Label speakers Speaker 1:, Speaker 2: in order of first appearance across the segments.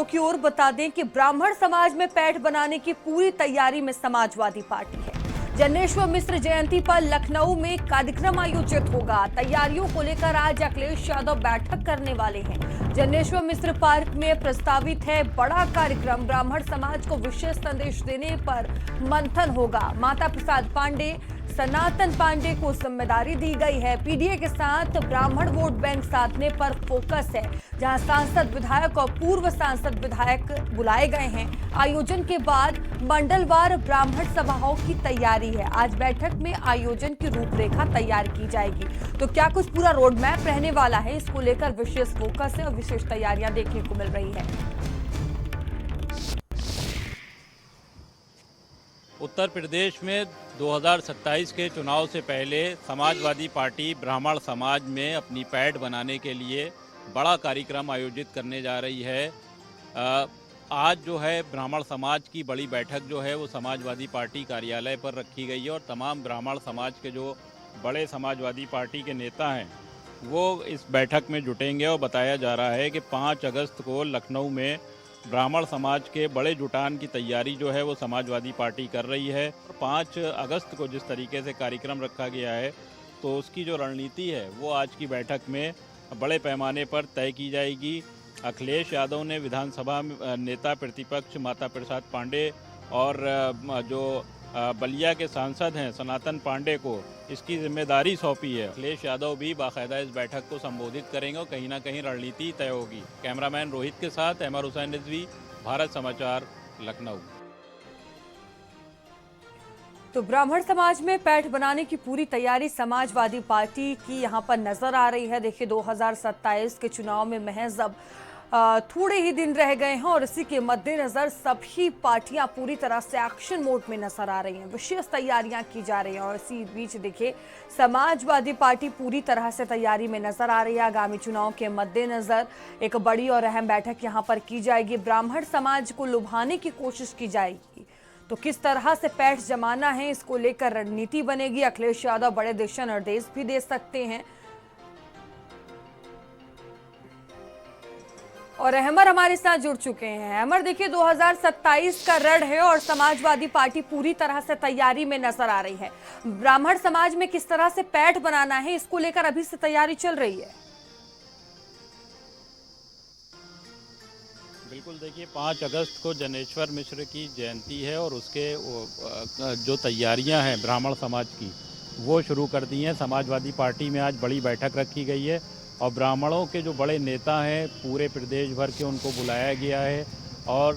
Speaker 1: खबरों की ओर बता दें कि ब्राह्मण समाज में पैठ बनाने की पूरी तैयारी में समाजवादी पार्टी है। जन्नेश्वर मिश्र जयंती पर लखनऊ में कार्यक्रम आयोजित होगा। तैयारियों को लेकर आज अखिलेश यादव बैठक करने वाले हैं। जन्नेश्वर मिश्र पार्क में प्रस्तावित है बड़ा कार्यक्रम। ब्राह्मण समाज को विशेष संदेश देने पर मंथन होगा। माता प्रसाद पांडे, सनातन पांडे को जिम्मेदारी दी गई है। पीडीए के साथ ब्राह्मण वोट बैंक साधने पर फोकस है, जहां सांसद, विधायक और पूर्व सांसद विधायक बुलाए गए हैं। आयोजन के बाद मंडलवार ब्राह्मण सभाओं की तैयारी है। आज बैठक में आयोजन की रूपरेखा तैयार की जाएगी। तो क्या कुछ पूरा रोड मैप रहने वाला है, इसको लेकर विशेष फोकस है और विशेष तैयारियां देखने को मिल रही है।
Speaker 2: उत्तर प्रदेश में 2027 के चुनाव से पहले समाजवादी पार्टी ब्राह्मण समाज में अपनी पैठ बनाने के लिए बड़ा कार्यक्रम आयोजित करने जा रही है। आज जो है ब्राह्मण समाज की बड़ी बैठक जो है वो समाजवादी पार्टी कार्यालय पर रखी गई है और तमाम ब्राह्मण समाज के जो बड़े समाजवादी पार्टी के नेता हैं वो इस बैठक में जुटेंगे। और बताया जा रहा है कि 5 अगस्त को लखनऊ में ब्राह्मण समाज के बड़े जुटान की तैयारी जो है वो समाजवादी पार्टी कर रही है। 5 अगस्त को जिस तरीके से कार्यक्रम रखा गया है तो उसकी जो रणनीति है वो आज की बैठक में बड़े पैमाने पर तय की जाएगी। अखिलेश यादव ने विधानसभा नेता प्रतिपक्ष माता प्रसाद पांडे और जो बलिया के सांसद हैं सनातन पांडे को इसकी जिम्मेदारी सौंपी है। अखिलेश यादव भी बाकायदा इस बैठक को संबोधित करेंगे और कहीं ना कहीं रणनीति तय होगी। कैमरामैन रोहित के साथ अहमद हुसैन रिजवी, भारत समाचार, लखनऊ।
Speaker 1: तो ब्राह्मण समाज में पैठ बनाने की पूरी तैयारी समाजवादी पार्टी की यहां पर नजर आ रही है। देखिए 2027 के चुनाव में महज अब थोड़े ही दिन रह गए हैं और इसी के मद्देनजर सभी पार्टियां पूरी तरह से एक्शन मोड में नजर आ रही हैं। विशेष तैयारियां की जा रही हैं और इसी बीच देखिए समाजवादी पार्टी पूरी तरह से तैयारी में नजर आ रही है। आगामी चुनाव के मद्देनजर एक बड़ी और अहम बैठक यहां पर की जाएगी। ब्राह्मण समाज को लुभाने की कोशिश की जाएगी। तो किस तरह से पैठ जमाना है, इसको लेकर रणनीति बनेगी। अखिलेश यादव बड़े दिशा निर्देश भी दे सकते हैं। और अहमर हमारे साथ जुड़ चुके हैं। अहमर, देखिए 2027 का रण है और समाजवादी पार्टी पूरी तरह से तैयारी में नजर आ रही है। ब्राह्मण समाज में किस तरह से पैठ बनाना है, इसको लेकर अभी से तैयारी चल रही है।
Speaker 2: बिल्कुल, देखिए 5 अगस्त को जन्नेश्वर मिश्र की जयंती है और उसके जो तैयारियां हैं ब्राह्मण समाज की वो शुरू कर दी हैं। समाजवादी पार्टी में आज बड़ी बैठक रखी गई है और ब्राह्मणों के जो बड़े नेता हैं पूरे प्रदेश भर के उनको बुलाया गया है। और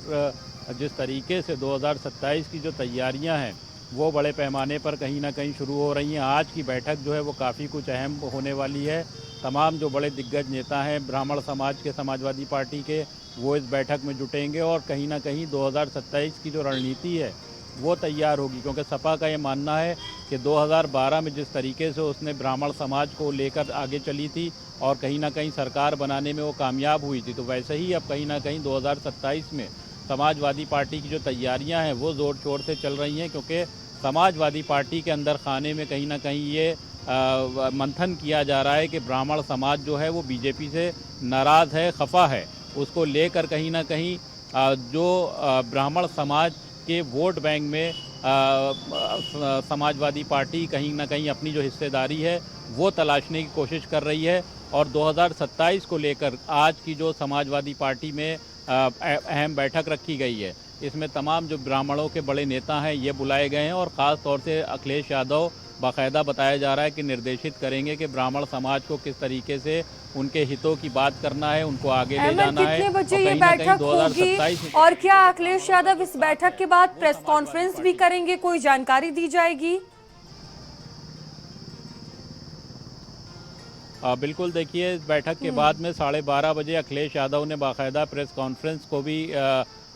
Speaker 2: जिस तरीके से 2027 की जो तैयारियां हैं वो बड़े पैमाने पर कहीं ना कहीं शुरू हो रही हैं। आज की बैठक जो है वो काफ़ी कुछ अहम होने वाली है। तमाम जो बड़े दिग्गज नेता हैं ब्राह्मण समाज के समाजवादी पार्टी के वो इस बैठक में जुटेंगे और कहीं ना कहीं 2027 की जो रणनीति है वो तैयार होगी। क्योंकि सपा का ये मानना है कि 2012 में जिस तरीके से उसने ब्राह्मण समाज को लेकर आगे चली थी और कहीं ना कहीं सरकार बनाने में वो कामयाब हुई थी, तो वैसे ही अब कहीं ना कहीं 2027 में समाजवादी पार्टी की जो तैयारियां हैं वो ज़ोर शोर से चल रही हैं। क्योंकि समाजवादी पार्टी के अंदर खाने में कहीं ना कहीं ये मंथन किया जा रहा है कि ब्राह्मण समाज जो है वो बीजेपी से नाराज़ है, खफा है। उसको लेकर कहीं ना कहीं जो ब्राह्मण समाज के वोट बैंक में समाजवादी पार्टी कहीं ना कहीं अपनी जो हिस्सेदारी है वो तलाशने की कोशिश कर रही है। और 2027 को लेकर आज की जो समाजवादी पार्टी में अहम बैठक रखी गई है इसमें तमाम जो ब्राह्मणों के बड़े नेता हैं ये बुलाए गए हैं और ख़ास तौर से अखिलेश यादव बाकायदा बताया जा रहा है कि निर्देशित करेंगे कि ब्राह्मण समाज को किस तरीके से उनके हितों की बात करना है, उनको आगे ले जाना है।
Speaker 1: कितने बजे ये बैठक होगी और क्या अखिलेश यादव इस बैठक के बाद प्रेस कॉन्फ्रेंस भी करेंगे, कोई जानकारी दी जाएगी?
Speaker 2: बिल्कुल, देखिए इस बैठक के बाद में 12:30 बजे अखिलेश यादव ने बाकायदा प्रेस कॉन्फ्रेंस को भी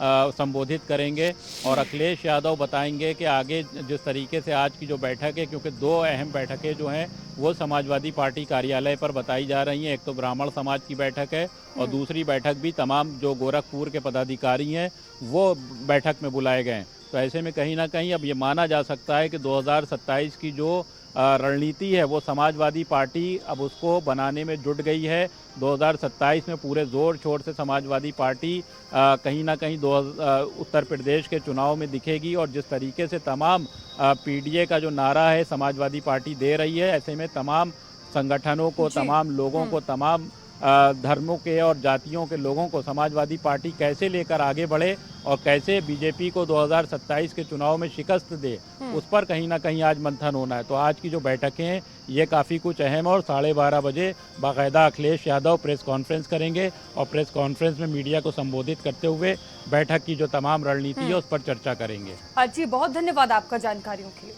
Speaker 2: संबोधित करेंगे और अखिलेश यादव बताएंगे कि आगे जिस तरीके से आज की जो बैठक है, क्योंकि 2 अहम बैठकें जो हैं वो समाजवादी पार्टी कार्यालय पर बताई जा रही हैं। एक तो ब्राह्मण समाज की बैठक है और दूसरी बैठक भी तमाम जो गोरखपुर के पदाधिकारी हैं वो बैठक में बुलाए गए हैं। तो ऐसे में कहीं ना कहीं अब ये माना जा सकता है कि 2027 की जो रणनीति है वो समाजवादी पार्टी अब उसको बनाने में जुट गई है। 2027 में पूरे जोर शोर से समाजवादी पार्टी कहीं ना कहीं उत्तर प्रदेश के चुनाव में दिखेगी और जिस तरीके से तमाम पीडीए का जो नारा है समाजवादी पार्टी दे रही है, ऐसे में तमाम संगठनों को, तमाम लोगों को, तमाम धर्मों के और जातियों के लोगों को समाजवादी पार्टी कैसे लेकर आगे बढ़े और कैसे बीजेपी को 2027 के चुनाव में शिकस्त दे, उस पर कहीं ना कहीं आज मंथन होना है। तो आज की जो बैठकें हैं ये काफ़ी कुछ अहम है और 12:30 बजे बाकायदा अखिलेश यादव प्रेस कॉन्फ्रेंस करेंगे और प्रेस कॉन्फ्रेंस में मीडिया को संबोधित करते हुए बैठक की जो तमाम रणनीति है उस पर चर्चा करेंगे।
Speaker 1: जी, बहुत धन्यवाद आपका जानकारियों के लिए।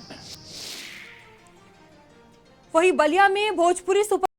Speaker 1: वहीं बलिया में भोजपुरी सुपर